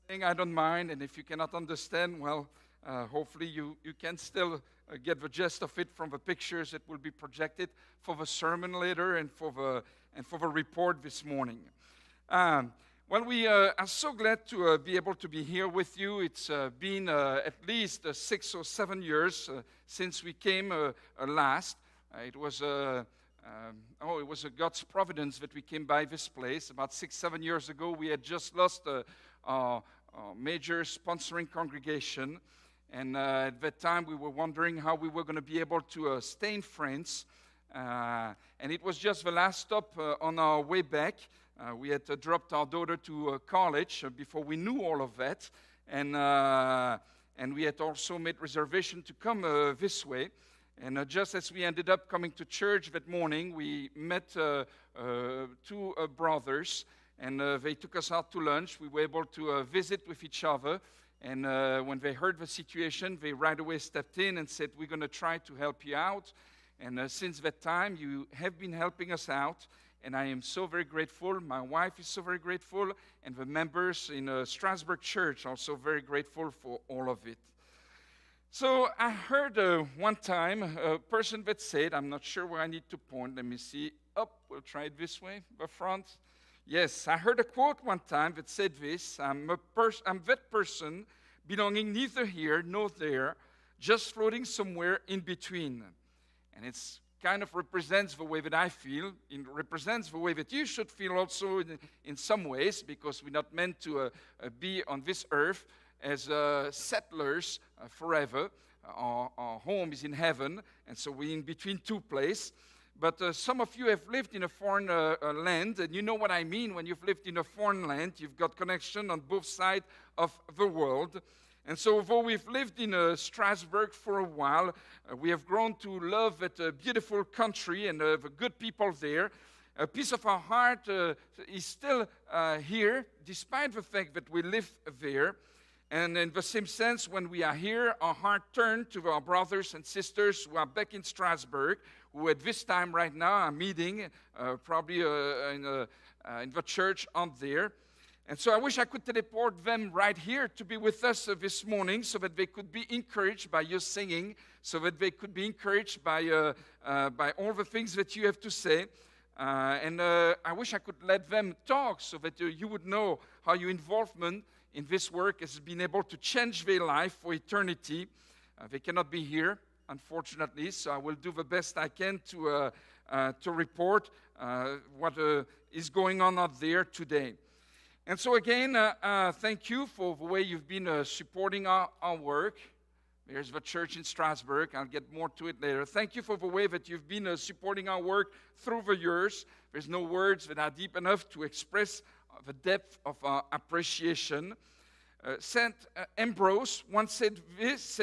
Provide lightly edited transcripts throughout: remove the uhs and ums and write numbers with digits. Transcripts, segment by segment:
saying I don't mind, and if you cannot understand, well, hopefully you can still get the gist of it from the pictures that will be projected for the sermon later and for the report this morning. Well, we are so glad to be able to be here with you. It's been at least 6 or 7 years since we came last. It was a God's providence that we came by this place. About 6-7 years ago, we had just lost a major sponsoring congregation. And at that time, we were wondering how we were going to be able to stay in France. And it was just the last stop on our way back. We had dropped our daughter to college before we knew all of that. And we had also made reservation to come this way. And just as we ended up coming to church that morning, we met two brothers, and they took us out to lunch. We were able to visit with each other, and when they heard the situation, they right away stepped in and said, "We're going to try to help you out." And since that time, you have been helping us out, and I am so very grateful. My wife is so very grateful, and the members in Strasbourg Church also very grateful for all of it. So I heard one time a person that said, I'm not sure where I need to point. Let me see. We'll try it this way, the front. Yes, I heard a quote one time that said this: I'm that person belonging neither here nor there, just floating somewhere in between. And it's kind of represents the way that I feel. It represents the way that you should feel also in some ways, because we're not meant to be on this earth as settlers forever. Our home is in heaven, and so we're in between two places. But some of you have lived in a foreign land, and you know what I mean. When you've lived in a foreign land, you've got connection on both sides of the world. And so although we've lived in Strasbourg for a while, we have grown to love that beautiful country and the good people there. A piece of our heart is still here, despite the fact that we live there. And in the same sense, when we are here, our heart turns to our brothers and sisters who are back in Strasbourg, who at this time right now are meeting, probably in the church out there. And so I wish I could teleport them right here to be with us this morning, so that they could be encouraged by your singing, so that they could be encouraged by all the things that you have to say. And I wish I could let them talk, so that you would know how your involvement in this work has been able to change their life for eternity. They cannot be here, unfortunately, so I will do the best I can to report what is going on out there today. And so again, thank you for the way you've been supporting our work. There's the church in Strasbourg. I'll get more to it later. Thank you for the way that you've been supporting our work through the years. There's no words that are deep enough to express the depth of our appreciation. Saint Ambrose once said this.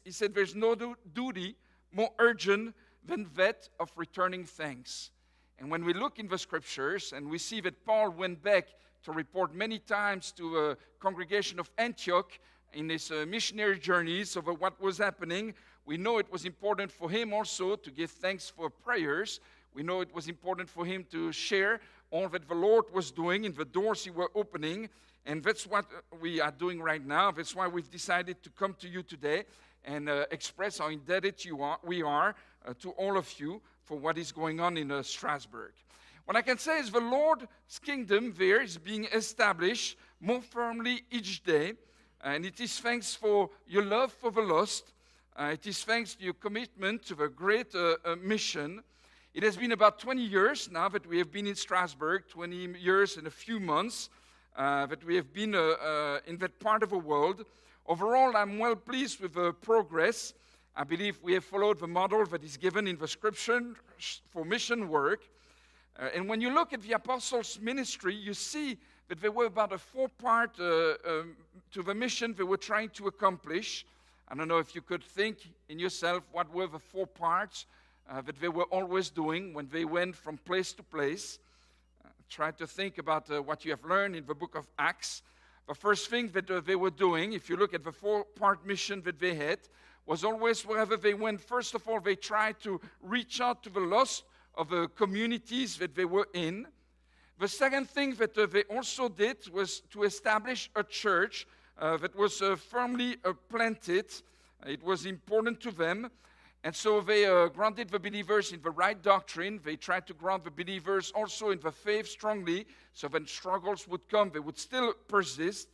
He said, "There's no duty more urgent than that of returning thanks." And when we look in the scriptures and we see that Paul went back to report many times to a congregation of Antioch in his missionary journeys over what was happening, we know it was important for him also to give thanks for prayers. We know it was important for him to share all that the Lord was doing in the doors he were opening. And that's what we are doing right now. That's why we've decided to come to you today and express how indebted we are to all of you for what is going on in Strasbourg. What I can say is the Lord's kingdom there is being established more firmly each day. And it is thanks for your love for the lost. It is thanks to your commitment to the great mission. It has been about 20 years now that we have been in Strasbourg, 20 years and a few months that we have been in that part of the world. Overall, I'm well pleased with the progress. I believe we have followed the model that is given in the scripture for mission work. And when you look at the apostles' ministry, you see that there were about a 4-part to the mission they were trying to accomplish. I don't know if you could think in yourself what were the 4 parts that they were always doing when they went from place to place. Try to think about what you have learned in the book of Acts. The first thing that they were doing, if you look at the 4-part mission that they had, was always wherever they went, first of all, they tried to reach out to the lost of the communities that they were in. The second thing that they also did was to establish a church that was firmly planted. It was important to them. And so they grounded the believers in the right doctrine. They tried to ground the believers also in the faith strongly, so when struggles would come, they would still persist.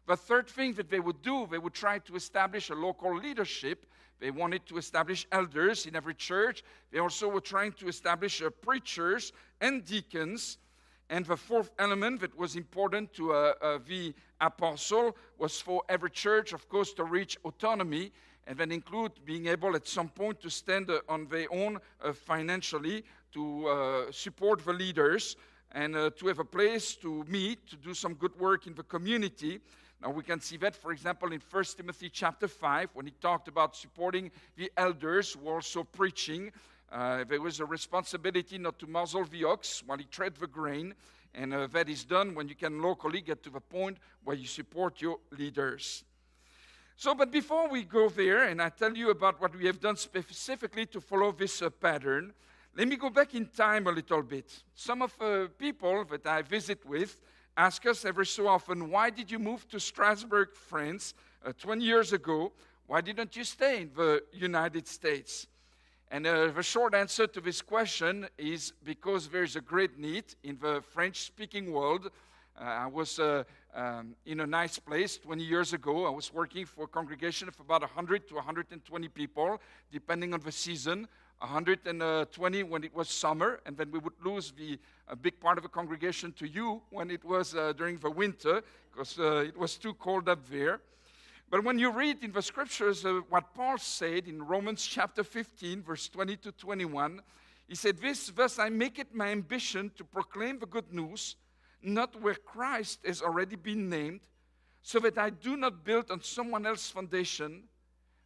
The third thing that they would do, they would try to establish a local leadership. They wanted to establish elders in every church. They also were trying to establish preachers and deacons. And the fourth element that was important to the apostle was for every church, of course, to reach autonomy, and that include being able at some point to stand on their own financially, to support the leaders, and to have a place to meet, to do some good work in the community. Now we can see that, for example, in 1 Timothy chapter 5, when he talked about supporting the elders who were also preaching. There was a responsibility not to muzzle the ox while he tread the grain, and that is done when you can locally get to the point where you support your leaders. So, but before we go there, and I tell you about what we have done specifically to follow this pattern, let me go back in time a little bit. Some of the people that I visit with ask us every so often, why did you move to Strasbourg, France, 20 years ago? Why didn't you stay in the United States? And the short answer to this question is because there's a great need in the French-speaking world. I was in a nice place 20 years ago. I was working for a congregation of about 100 to 120 people, depending on the season. 120 when it was summer, and then we would lose a big part of the congregation to you when it was during the winter, because it was too cold up there. But when you read in the scriptures what Paul said in Romans chapter 15, verse 20 to 21, he said, Thus I make it my ambition to proclaim the good news, not where Christ has already been named, so that I do not build on someone else's foundation,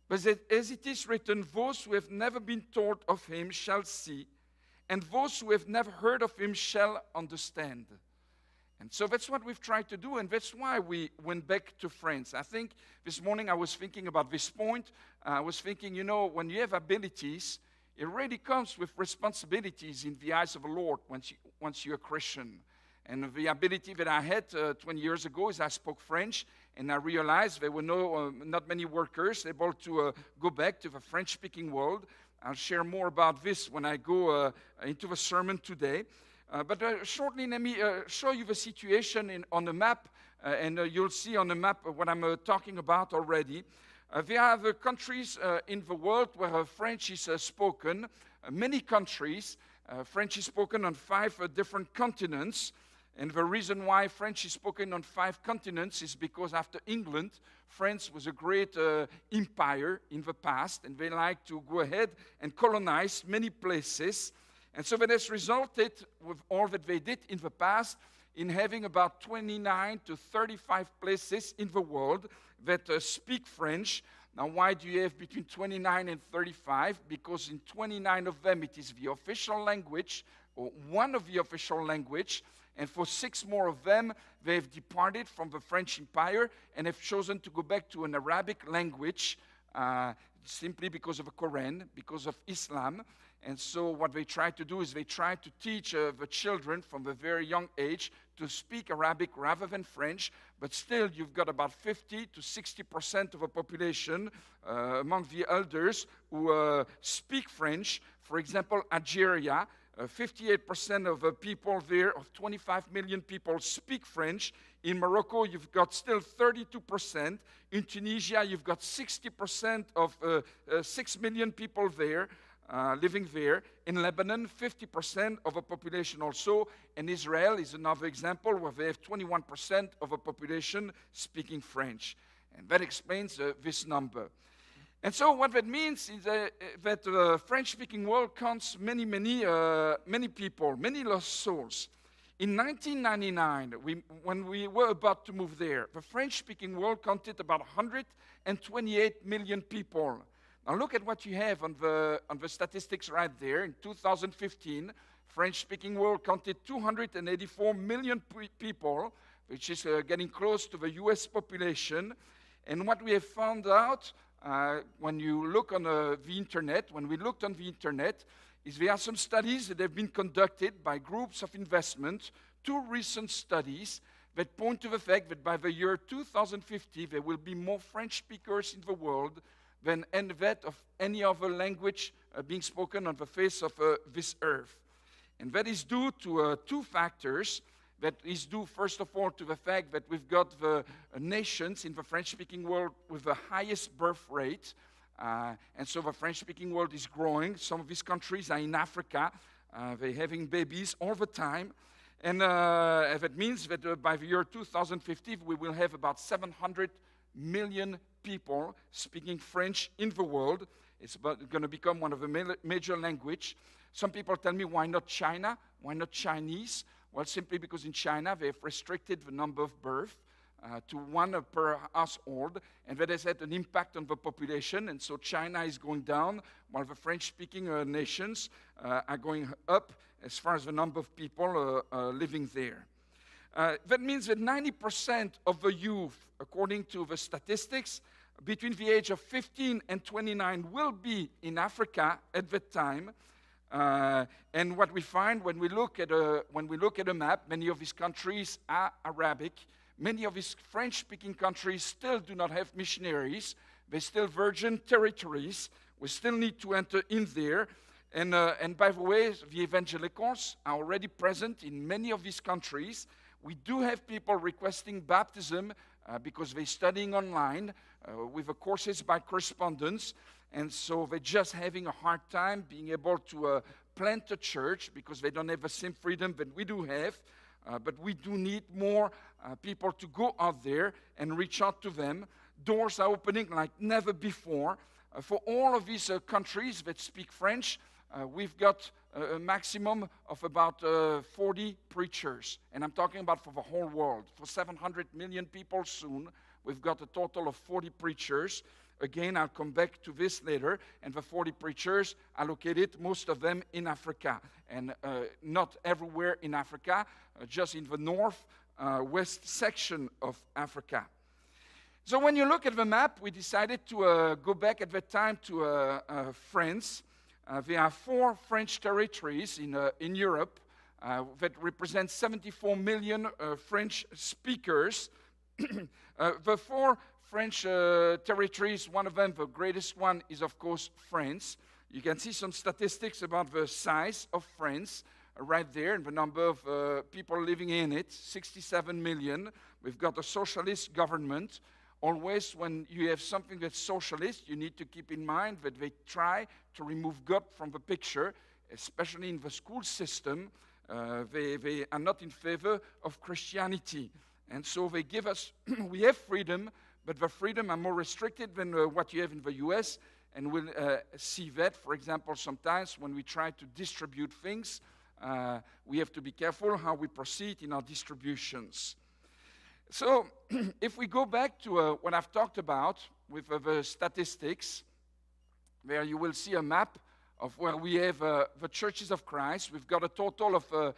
but that as it is written, those who have never been taught of him shall see, and those who have never heard of him shall understand. And so that's what we've tried to do, and that's why we went back to France. I think this morning I was thinking about this point. I was thinking, when you have abilities, it really comes with responsibilities in the eyes of the Lord once you're a Christian. And the ability that I had 20 years ago is I spoke French, and I realized there were not many workers able to go back to the French-speaking world. I'll share more about this when I go into the sermon today. But shortly, let me show you the situation on the map, and you'll see on the map what I'm talking about already. There are the countries in the world where French is spoken. Many countries. French is spoken on 5 different continents. And the reason why French is spoken on 5 continents is because after England, France was a great empire in the past, and they like to go ahead and colonize many places. And so that has resulted with all that they did in the past in having about 29 to 35 places in the world that speak French. Now, why do you have between 29 and 35? Because in 29 of them it is the official language, or one of the official language, and for 6 more of them, they have departed from the French Empire and have chosen to go back to an Arabic language simply because of the Quran, because of Islam. And so what they try to do is they try to teach the children from a very young age to speak Arabic rather than French, but still you've got about 50 to 60% of the population among the elders who speak French. For example, Algeria, 58% of the people there, of 25 million people, speak French. In Morocco, you've got still 32%. In Tunisia, you've got 60% of 6 million people there, living there. In Lebanon, 50% of the population also. And Israel is another example where they have 21% of the population speaking French. And that explains this number. And so what that means is that the French-speaking world counts many people, many lost souls. In 1999, when we were about to move there, the French-speaking world counted about 128 million people. Now look at what you have on the statistics right there. In 2015, French-speaking world counted 284 million people, which is getting close to the US population. And what we have found out when you look on the internet, when we looked on the internet, is there are some studies that have been conducted by groups of investment two recent studies that point to the fact that by the year 2050, there will be more French speakers in the world than that of any other language being spoken on the face of this earth. And that is due to two factors. That is due, first of all, to the fact that we've got the nations in the French-speaking world with the highest birth rate. And so the French-speaking world is growing. Some of these countries are in Africa. They're having babies all the time. And that means that by the year 2050, we will have about 700 million people speaking French in the world. It's going to become one of the major languages. Some people tell me, why not China? Why not Chinese? Well, simply because in China, they have restricted the number of births to one per household, and that has had an impact on the population, and so China is going down, while the French-speaking nations are going up as far as the number of people living there. That means that 90% of the youth, according to the statistics, between the age of 15 and 29 will be in Africa at that time. And what we find when we look at a map, many of these countries are Arabic. Many of these French-speaking countries still do not have missionaries. They're still virgin territories. We still need to enter in there. And by the way, the evangelicals are already present in many of these countries. We do have people requesting baptism because they're studying online with the courses by correspondence. And so they're just having a hard time being able to plant a church because they don't have the same freedom that we do have. But we do need more people to go out there and reach out to them. Doors are opening like never before. For all of these countries that speak French, we've got a maximum of about 40 preachers. And I'm talking about for the whole world. For 700 million people soon, we've got a total of 40 preachers. Again, I'll come back to this later. And the 40 preachers are located, most of them in Africa. And not everywhere in Africa, just in the north-west section of Africa. So when you look at the map, we decided to go back at that time to France. There are 4 French territories in Europe that represent 74 million French speakers. The 4 French territories, one of them, the greatest one, is of course France. You can see some statistics about the size of France right there and the number of people living in it, 67 million. We've got a socialist government. Always when you have something that's socialist, you need to keep in mind that they try to remove God from the picture, especially in the school system. They are not in favor of Christianity. And so they give us, we have freedom, but the freedom are more restricted than what you have in the US. And we'll see that, for example, sometimes when we try to distribute things, we have to be careful how we proceed in our distributions. So if we go back to what I've talked about with the statistics, there you will see a map of where we have the churches of Christ. We've got a total of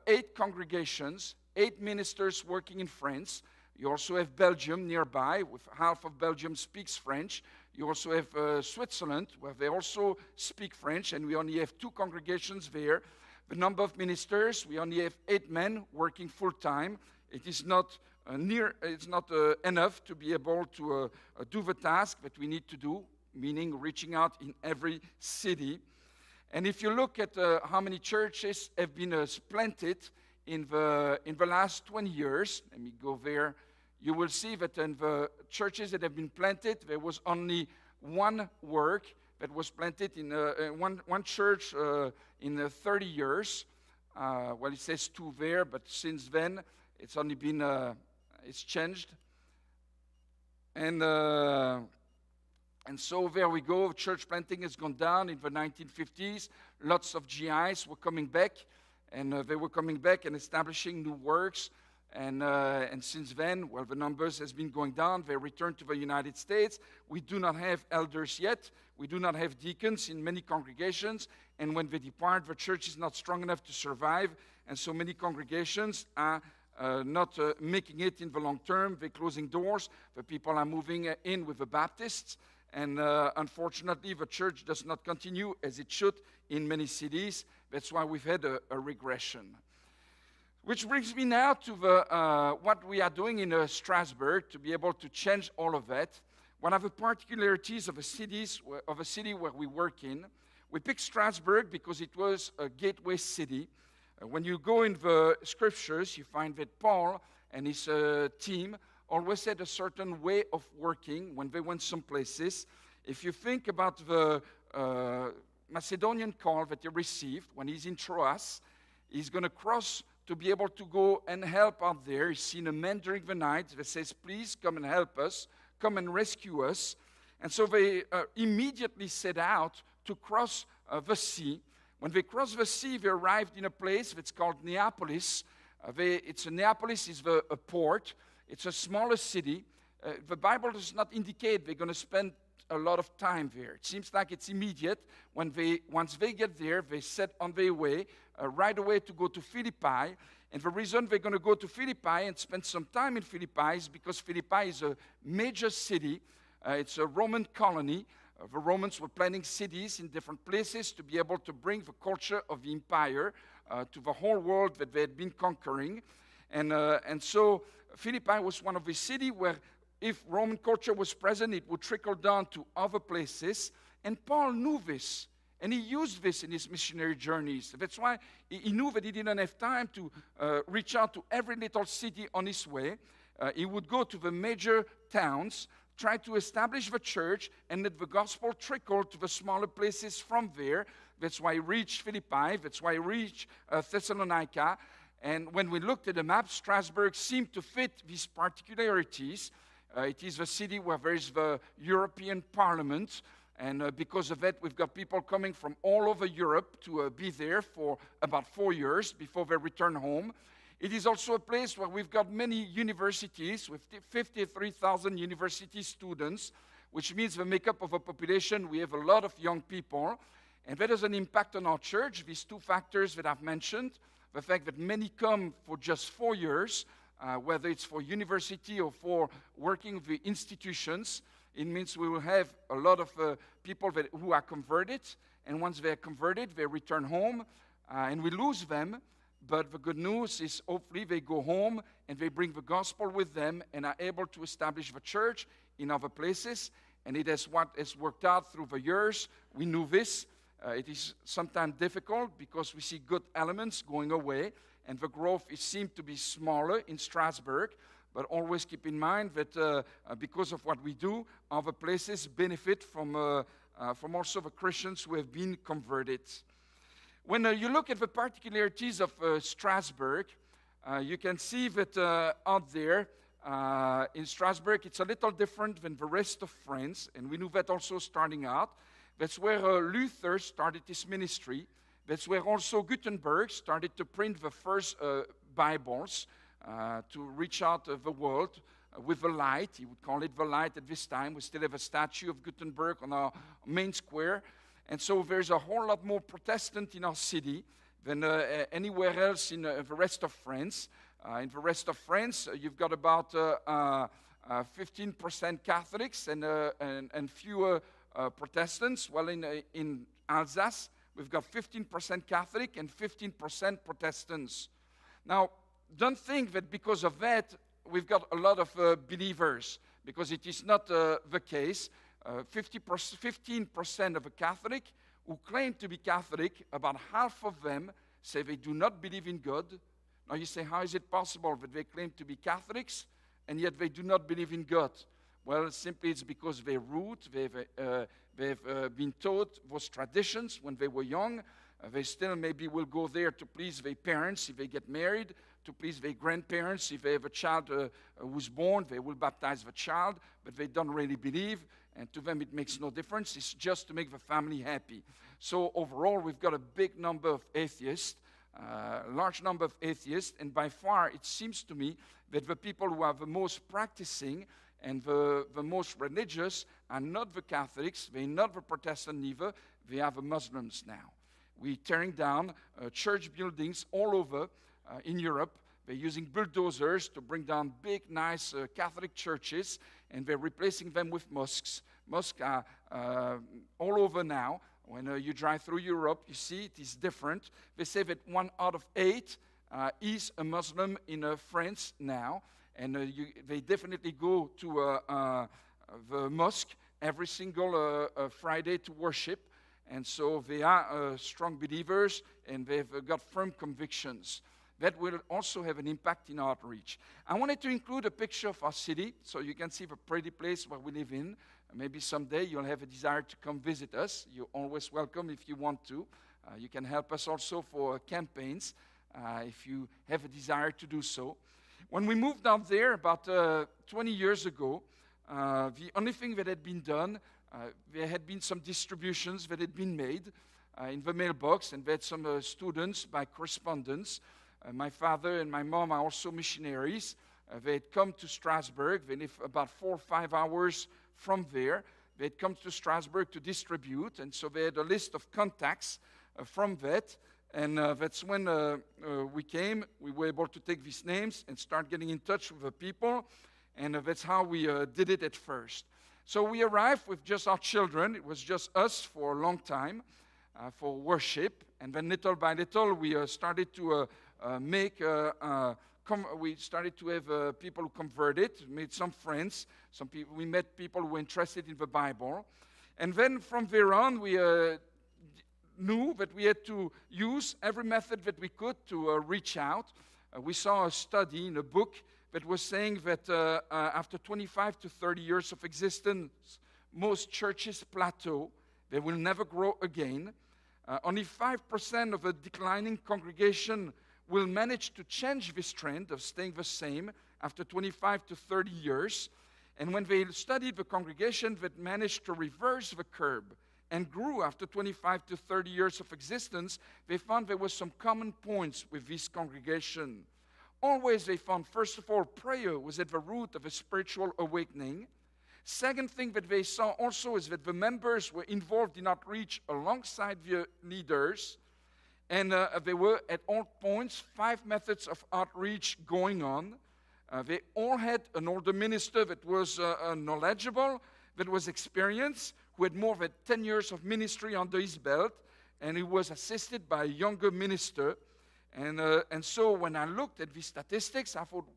8 congregations, 8 ministers working in France. You also have Belgium nearby, with half of Belgium speaks French. You also have Switzerland, where they also speak French, and we only have 2 congregations there. The number of ministers, we only have 8 men working full-time. It is not enough to be able to do the task that we need to do, meaning reaching out in every city. And if you look at how many churches have been planted in the last 20 years, let me go there, you will see that in the churches that have been planted, there was only one work that was planted in one church in 30 years. Well, it says 2 there, but since then, it's only been, it's changed. And so there we go. Church planting has gone down in the 1950s. Lots of GIs were coming back, and they were coming back and establishing new works. And since then, well, the numbers has been going down. They returned to the United States. We do not have elders yet. We do not have deacons in many congregations. And when they depart, the church is not strong enough to survive. And so many congregations are not making it in the long term. They're closing doors. The people are moving in with the Baptists. And unfortunately, the church does not continue as it should in many cities. That's why we've had a regression. Which brings me now to what we are doing in Strasbourg to be able to change all of that. One of the particularities of a city where we work in, we picked Strasbourg because it was a gateway city. When you go in the scriptures, you find that Paul and his team always had a certain way of working when they went some places. If you think about the Macedonian call that he received when he's in Troas, he's going to cross to be able to go and help out there. He's seen a man during the night that says, please come and help us, come and rescue us. And so they immediately set out to cross the sea. When they crossed the sea, they arrived in a place that's called Neapolis. Neapolis is a port. It's a smaller city. The Bible does not indicate they're going to spend a lot of time there. It seems like it's immediate. Once they get there, they set on their way right away to go to Philippi. And the reason they're going to go to Philippi and spend some time in Philippi is because Philippi is a major city. It's a Roman colony. The Romans were planning cities in different places to be able to bring the culture of the empire to the whole world that they had been conquering. And so Philippi was one of the cities where if Roman culture was present, it would trickle down to other places. And Paul knew this, and he used this in his missionary journeys. That's why he knew that he didn't have time to reach out to every little city on his way. He would go to the major towns, try to establish the church, and let the gospel trickle to the smaller places from there. That's why he reached Philippi. That's why he reached Thessalonica. And when we looked at the map, Strasbourg seemed to fit these particularities. It is a city where there is the European Parliament, and because of that, we've got people coming from all over Europe to be there for about 4 years before they return home. It is also a place where we've got many universities with 53,000 university students, which means the makeup of a population, we have a lot of young people, and that has an impact on our church. These two factors that I've mentioned, the fact that many come for just 4 years, whether it's for university or for working with the institutions, it means we will have a lot of people who are converted, and once they are converted, they return home, and we lose them. But the good news is hopefully they go home and they bring the gospel with them and are able to establish the church in other places. And it is what has worked out through the years. We knew this. It is sometimes difficult because we see good elements going away, and the growth seems to be smaller in Strasbourg. But always keep in mind that because of what we do, other places benefit from also the Christians who have been converted. When you look at the particularities of Strasbourg, you can see that out there in Strasbourg, it's a little different than the rest of France, and we knew that also starting out. That's where Luther started his ministry. That's where also Gutenberg started to print the first Bibles to reach out the world with the light. He would call it the light at this time. We still have a statue of Gutenberg on our main square. And so there's a whole lot more Protestant in our city than anywhere else in the rest of France. In the rest of France, you've got about 15% Catholics and fewer Protestants. Well, in Alsace, we've got 15% Catholic and 15% Protestants. Now, don't think that because of that, we've got a lot of believers, because it is not the case. 15% of a Catholic who claim to be Catholic, about half of them say they do not believe in God. Now you say, how is it possible that they claim to be Catholics and yet they do not believe in God? Well, simply it's because they're root, they've been taught those traditions when they were young. They still maybe will go there to please their parents if they get married, to please their grandparents. If they have a child who's born, they will baptize the child, but they don't really believe. And to them, it makes no difference. It's just to make the family happy. So overall, we've got a big number of atheists, large number of atheists. And by far, it seems to me that the people who are the most practicing and the most religious are not the Catholics. They're not the Protestant neither. They are the Muslims now. We're tearing down church buildings all over in Europe. They're using bulldozers to bring down big, nice Catholic churches, and they're replacing them with mosques. Mosques are all over now. When you drive through Europe, you see it is different. They say that 1 out of 8 is a Muslim in France now, and they definitely go to the mosque every single Friday to worship. And so they are strong believers, and they've got firm convictions. That will also have an impact in outreach. I wanted to include a picture of our city, so you can see the pretty place where we live in. Maybe someday you'll have a desire to come visit us. You're always welcome if you want to. You can help us also for campaigns if you have a desire to do so. When we moved out there about 20 years ago, the only thing that had been done, there had been some distributions that had been made in the mailbox, and we had some students by correspondence. My father and my mom are also missionaries. They had come to Strasbourg. They live about 4 or 5 hours from there. They had come to Strasbourg to distribute, and so they had a list of contacts from that. And that's when we came. We were able to take these names and start getting in touch with the people, and that's how we did it at first. So we arrived with just our children. It was just us for a long time for worship. And then little by little, we started to we started to have people who converted, made some friends. Some people, we met people who were interested in the Bible. And then from there on, we knew that we had to use every method that we could to reach out. We saw a study in a book that was saying that after 25 to 30 years of existence, most churches plateau. They will never grow again. Only 5% of a declining congregation will manage to change this trend of staying the same after 25 to 30 years. And when they studied the congregation that managed to reverse the curve and grew after 25 to 30 years of existence, they found there were some common points with this congregation. Always they found, first of all, prayer was at the root of a spiritual awakening. Second thing that they saw also is that the members were involved in outreach alongside the leaders. And there were at all points 5 methods of outreach going on. They all had an older minister that was knowledgeable, that was experienced, who had more than 10 years of ministry under his belt, and he was assisted by a younger minister. And so when I looked at these statistics, I thought,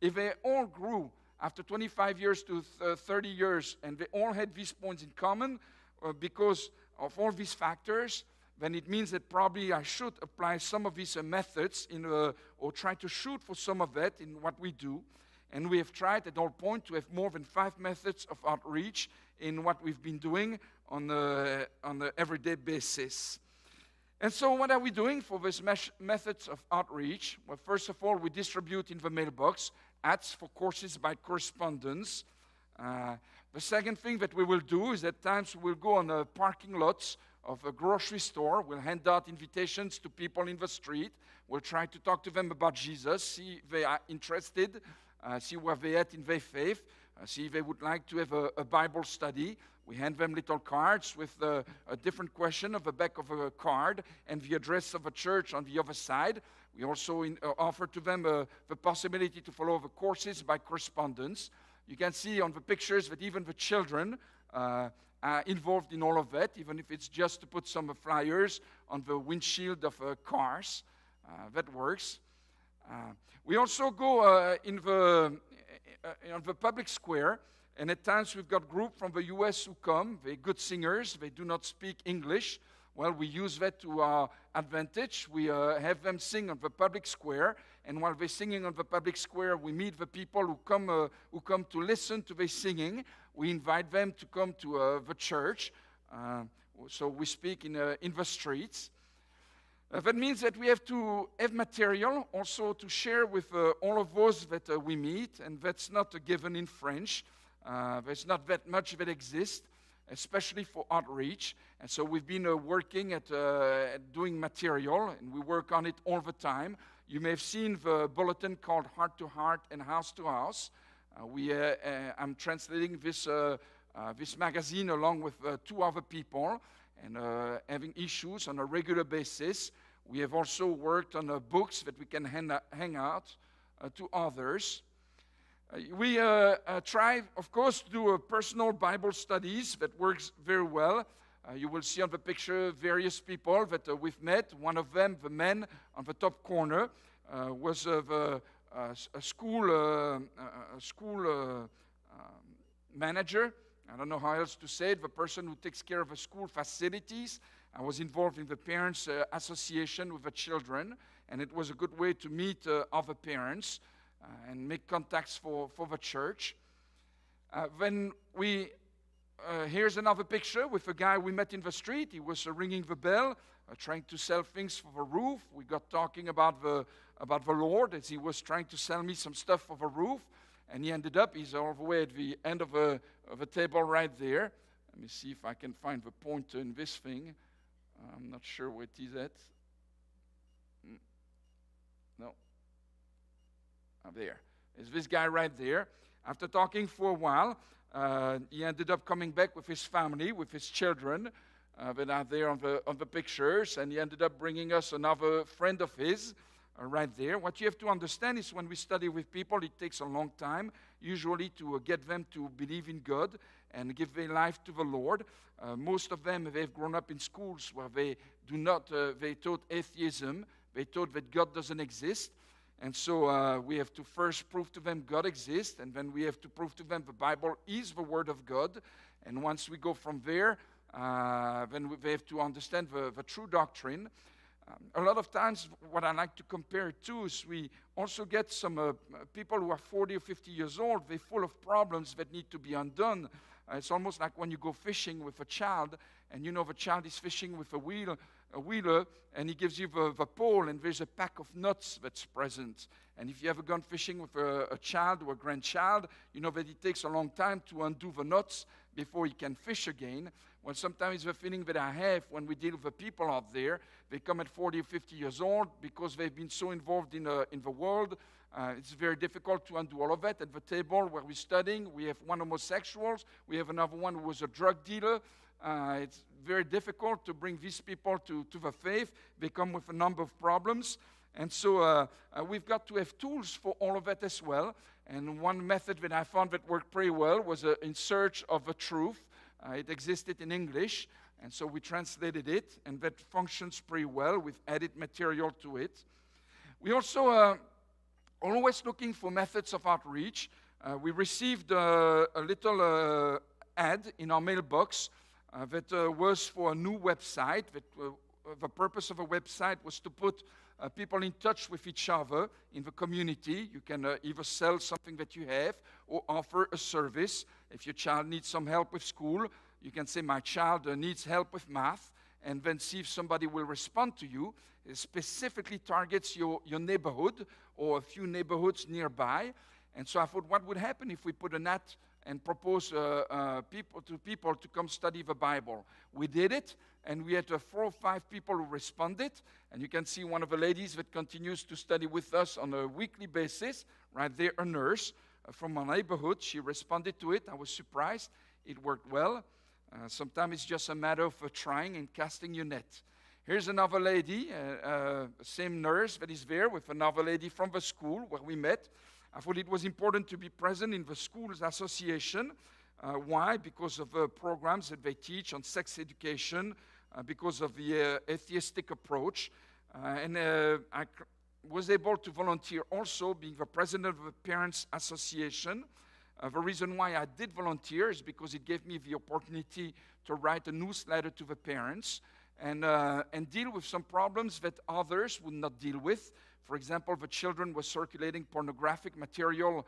if they all grew after 25 years to 30 years, and they all had these points in common because of all these factors, then it means that probably I should apply some of these methods or try to shoot for some of that in what we do. And we have tried at all points to have more than 5 methods of outreach in what we've been doing on the everyday basis. And so what are we doing for these methods of outreach? Well, first of all, we distribute in the mailbox ads for courses by correspondence. The second thing that we will do is at times we'll go on the parking lots of a grocery store. We'll hand out invitations to people in the street. We'll try to talk to them about Jesus, see if they are interested, see where they are at in their faith, see if they would like to have a Bible study. We hand them little cards with a different question on the back of a card and the address of a church on the other side. We also offer to them the possibility to follow the courses by correspondence. You can see on the pictures that even the children are involved in all of that, even if it's just to put some flyers on the windshield of cars. That works. We also go in the public square, and at times we've got groups from the U.S. who come. They're good singers. They do not speak English. Well, we use that to our advantage. We have them sing on the public square, and while they're singing on the public square, we meet the people who come to listen to their singing. We invite them to come to the church, so we speak in the streets. That means that we have to have material also to share with all of those that we meet, and that's not a given in French. There's not that much that exists, especially for outreach. And so we've been working at doing material, and we work on it all the time. You may have seen the bulletin called Heart to Heart and House to House. I'm translating this magazine along with 2 other people and having issues on a regular basis. We have also worked on books that we can hang out to others. We try, of course, to do personal Bible studies. That works very well. You will see on the picture various people that we've met. One of them, the man on the top corner, was a school manager. I don't know how else to say it. The person who takes care of the school facilities. I was involved in the parents' association with the children, and it was a good way to meet other parents and make contacts for the church. Here's another picture with a guy we met in the street. He was ringing the bell, trying to sell things for the roof. We got talking about the Lord as he was trying to sell me some stuff for the roof. And he ended up, he's all the way at the end of the table right there. Let me see if I can find the pointer in this thing. I'm not sure where it is at. No. There. There's this guy right there. After talking for a while, he ended up coming back with his family, with his children that are there on the pictures, and he ended up bringing us another friend of his right there. What you have to understand is when we study with people, it takes a long time, usually to get them to believe in God and give their life to the Lord. Most of them, they've grown up in schools where they taught atheism, they taught that God doesn't exist. And so we have to first prove to them God exists, and then we have to prove to them the Bible is the Word of God. And once we go from there, then they have to understand the true doctrine. A lot of times, what I like to compare it to is we also get some people who are 40 or 50 years old. They're full of problems that need to be undone. It's almost like when you go fishing with a child, and you know the child is fishing with a wheeler, and he gives you the pole, and there's a pack of nuts that's present. And if you ever gone fishing with a child or a grandchild, you know that it takes a long time to undo the nuts before he can fish again. Well, sometimes the feeling that I have when we deal with the people out there, they come at 40 or 50 years old because they've been so involved in the world. It's very difficult to undo all of that. At the table where we're studying, we have one homosexual, we have another one who was a drug dealer. It's very difficult to bring these people to the faith. They come with a number of problems. And so we've got to have tools for all of that as well. And one method that I found that worked pretty well was In Search of the Truth. It existed in English, and so we translated it, and that functions pretty well. We've added material to it. We also always looking for methods of outreach. We received a little ad in our mailbox that was for a new website. The purpose of a website was to put people in touch with each other in the community. You can either sell something that you have or offer a service. If your child needs some help with school, you can say, my child needs help with math, and then see if somebody will respond to you. It specifically targets your neighborhood or a few neighborhoods nearby. And so I thought, what would happen if we put an ad and propose people to come study the Bible? We did it, and we had 4 or 5 people who responded. And you can see one of the ladies that continues to study with us on a weekly basis, right there, a nurse from our neighborhood. She responded to it. I was surprised. It worked well. Sometimes it's just a matter of trying and casting your net. Here's another lady, same nurse that is there with another lady from the school where we met. I thought it was important to be present in the school's association. Why? Because of the programs that they teach on sex education, because of the atheistic approach. And I was able to volunteer also, being the president of the Parents Association. The reason why I did volunteer is because it gave me the opportunity to write a newsletter to the parents and deal with some problems that others would not deal with. For example, the children were circulating pornographic material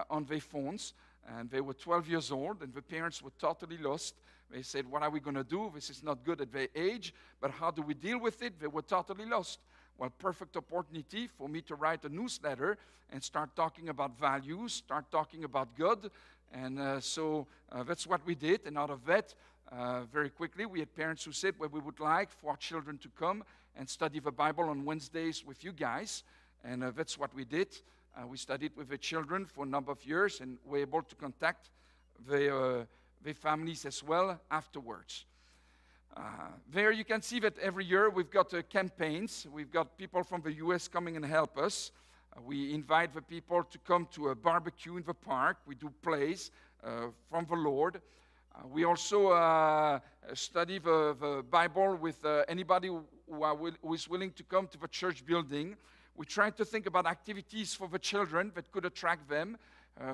on their phones, and they were 12 years old, and the parents were totally lost. They said, what are we going to do? This is not good at their age, but how do we deal with it? They were totally lost. Well, perfect opportunity for me to write a newsletter and start talking about values, start talking about God. And so that's what we did. And out of that, very quickly, we had parents who said, well, we would like for our children to come and study the Bible on Wednesdays with you guys. And that's what we did. We studied with the children for a number of years and were able to contact their families as well afterwards. There you can see that every year we've got campaigns. We've got people from the U.S. coming and help us. We invite the people to come to a barbecue in the park. We do plays from the Lord. We also study the Bible with anybody who is willing to come to the church building. We try to think about activities for the children that could attract them.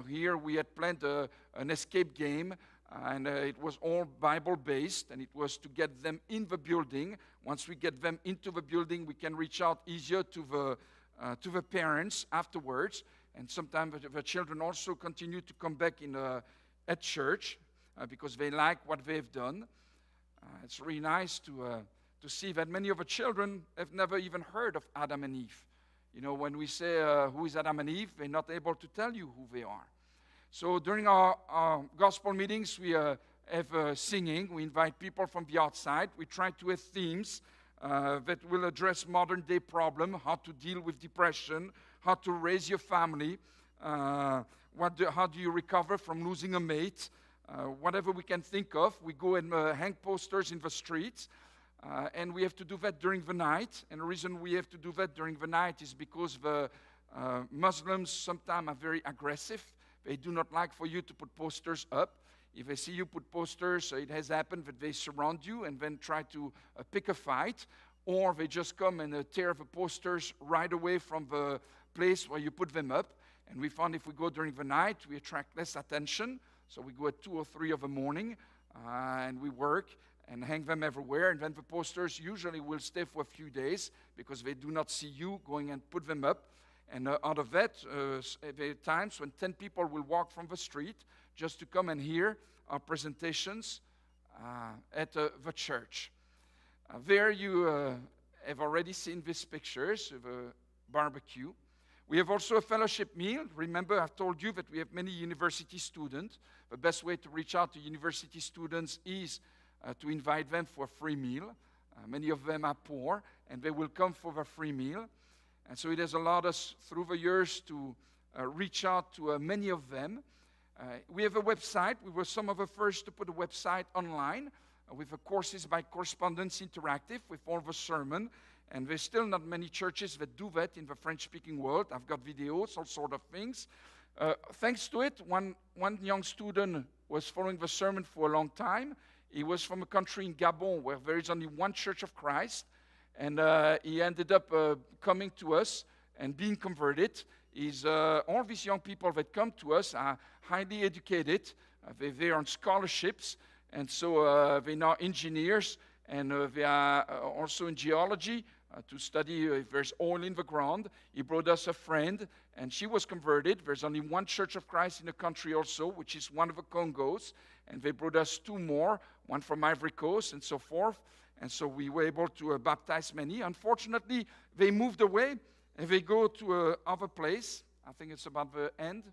Here we had planned an escape game, and it was all Bible-based, and it was to get them in the building. Once we get them into the building, we can reach out easier to the parents afterwards. And sometimes the children also continue to come back at church because they like what they've done. It's really nice to see that many of the children have never even heard of Adam and Eve. You know, when we say, who is Adam and Eve, they're not able to tell you who they are. So during our gospel meetings, we have singing. We invite people from the outside. We try to have themes that will address modern-day problems, how to deal with depression, how to raise your family, how do you recover from losing a mate, whatever we can think of. We go and hang posters in the streets. And we have to do that during the night. And the reason we have to do that during the night is because the Muslims sometimes are very aggressive. They do not like for you to put posters up. If they see you put posters, it has happened that they surround you and then try to pick a fight. Or they just come and tear the posters right away from the place where you put them up. And we found if we go during the night, we attract less attention. So we go at 2 or 3 of the morning and we work and hang them everywhere, and then the posters usually will stay for a few days because they do not see you going and put them up. And out of that, there are times when 10 people will walk from the street just to come and hear our presentations at the church. There you have already seen these pictures of a barbecue. We have also a fellowship meal. Remember, I've told you that we have many university students. The best way to reach out to university students is to invite them for a free meal. Many of them are poor, and they will come for a free meal. And so it has allowed us through the years to reach out to many of them. We have a website. We were some of the first to put a website online with the Courses by Correspondence Interactive with all the sermon. And there's still not many churches that do that in the French-speaking world. I've got videos, all sort of things. Thanks to it, one young student was following the sermon for a long time. He was from a country in Gabon where there is only one Church of Christ, and he ended up coming to us and being converted. All these young people that come to us are highly educated. They're on scholarships, and so they're now engineers, and they are also in geology to study if there's oil in the ground. He brought us a friend, and she was converted. There's only one Church of Christ in the country also, which is one of the Congos, and they brought us 2 more, one from Ivory Coast and so forth. And so we were able to baptize many. Unfortunately, they moved away, and they go to another place. I think it's about the end.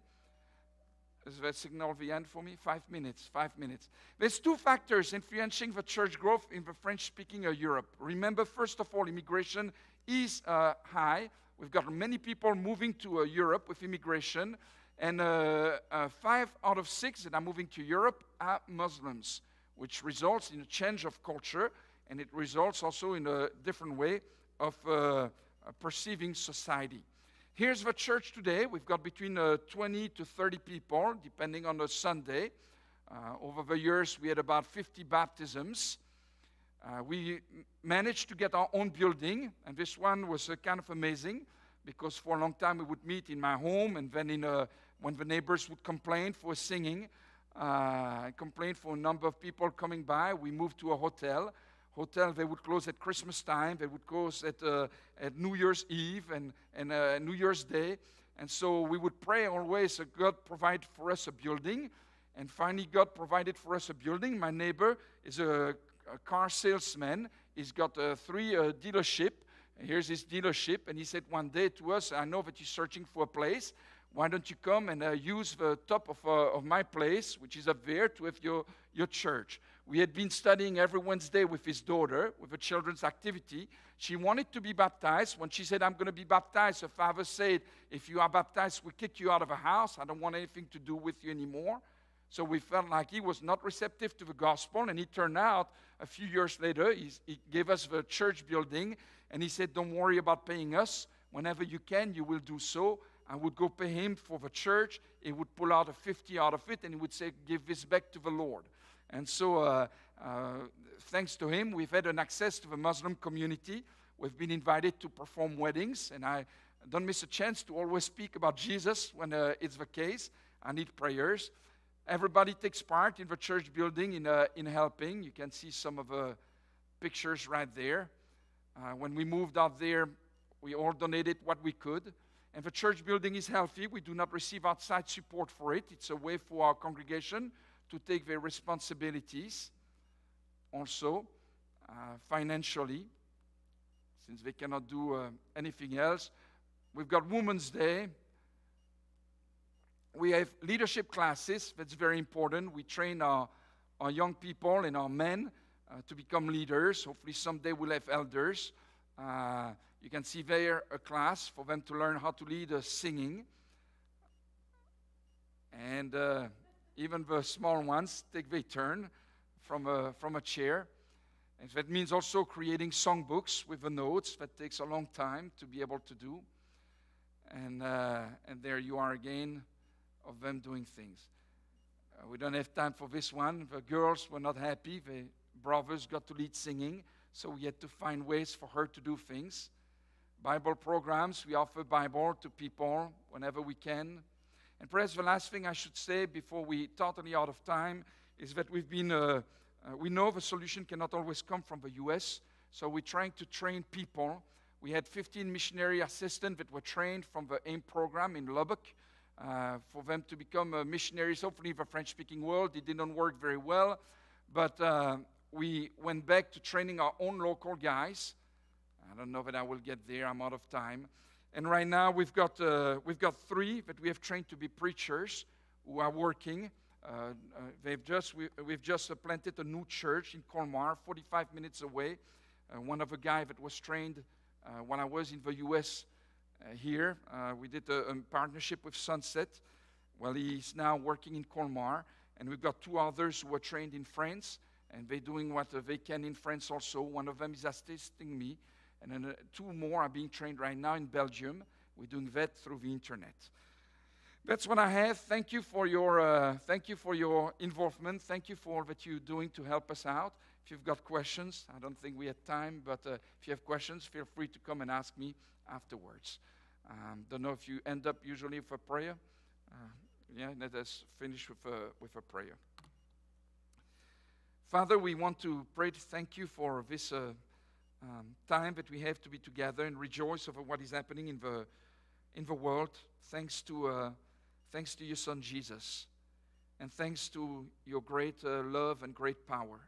Is that signal the end for me? 5 minutes, 5 minutes. There's 2 factors influencing the church growth in the French-speaking Europe. Remember, first of all, immigration is high. We've got many people moving to Europe with immigration. And 5 out of 6 that are moving to Europe are Muslims, which results in a change of culture, and it results also in a different way of perceiving society. Here's the church today. We've got between 20 to 30 people, depending on the Sunday. Over the years, we had about 50 baptisms. We managed to get our own building, and this one was kind of amazing, because for a long time we would meet in my home, and then when the neighbors would complain for singing, complain for a number of people coming by, we moved to a hotel. They would close at Christmas time. They would close at New Year's Eve and New Year's Day. And so we would pray always, God provide for us a building. And finally, God provided for us a building. My neighbor is a car salesman. He's got 3 dealerships. Here's his dealership. And he said one day to us, I know that you're searching for a place. Why don't you come and use the top of my place, which is up there, to have your church. We had been studying every Wednesday with his daughter, with a children's activity. She wanted to be baptized. When she said, I'm going to be baptized, her father said, if you are baptized, we kick you out of the house. I don't want anything to do with you anymore. So we felt like he was not receptive to the gospel, and it turned out a few years later, he gave us the church building, and he said, don't worry about paying us. Whenever you can, you will do so. I would go pay him for the church. He would pull out a 50 out of it, and he would say, give this back to the Lord. And so thanks to him, we've had an access to the Muslim community. We've been invited to perform weddings, and I don't miss a chance to always speak about Jesus when it's the case. I need prayers. Everybody takes part in the church building in helping. You can see some of the pictures right there. When we moved out there, we all donated what we could. And the church building is healthy. We do not receive outside support for it. It's a way for our congregation to take their responsibilities also financially, since they cannot do anything else. We've got Women's Day. We have leadership classes. That's very important. We train our young people and our men to become leaders. Hopefully someday we'll have elders. You can see there a class for them to learn how to lead singing. And even the small ones take their turn from a chair. And that means also creating songbooks with the notes. That takes a long time to be able to do. And there you are again, of them doing things. We don't have time for this one. The girls were not happy. The brothers got to lead singing, so we had to find ways for her to do things. Bible programs, we offer Bible to people whenever we can. And perhaps the last thing I should say before we totally out of time is that we've been, we know the solution cannot always come from the U.S., so we're trying to train people. We had 15 missionary assistants that were trained from the AIM program in Lubbock for them to become missionaries, hopefully in the French-speaking world. It didn't work very well, but we went back to training our own local guys. I don't know that I will get there. I'm out of time. And right now we've got 3 that we have trained to be preachers who are working. We've just planted a new church in Colmar, 45 minutes away. One of the guys that was trained when I was in the U.S. Here. We did a partnership with Sunset. Well, he's now working in Colmar. And we've got 2 others who are trained in France. And they're doing what they can in France also. One of them is assisting me. And then 2 more are being trained right now in Belgium. We're doing that through the internet. That's what I have. Thank you for your involvement. Thank you for all that you're doing to help us out. If you've got questions, I don't think we have time, but if you have questions, feel free to come and ask me afterwards. Don't know if you end up usually with a prayer. Let us finish with a prayer. Father, we want to pray to thank you for this time that we have to be together and rejoice over what is happening in the world. Thanks to your Son Jesus, and thanks to your great love and great power.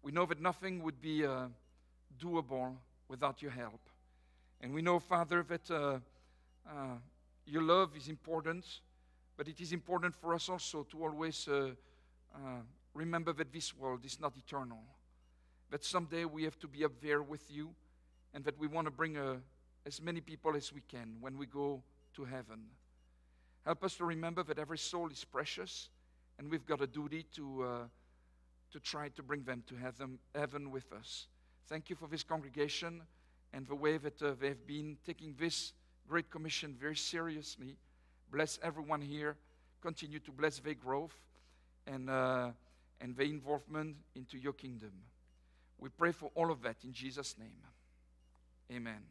We know that nothing would be doable without your help. And we know, Father, that your love is important, but it is important for us also to always remember that this world is not eternal, that someday we have to be up there with you, and that we want to bring as many people as we can when we go to heaven. Help us to remember that every soul is precious, and we've got a duty to try to bring them to heaven with us. Thank you for this congregation and the way that they've been taking this Great Commission very seriously. Bless everyone here. Continue to bless their growth and their involvement into your kingdom. We pray for all of that in Jesus' name. Amen.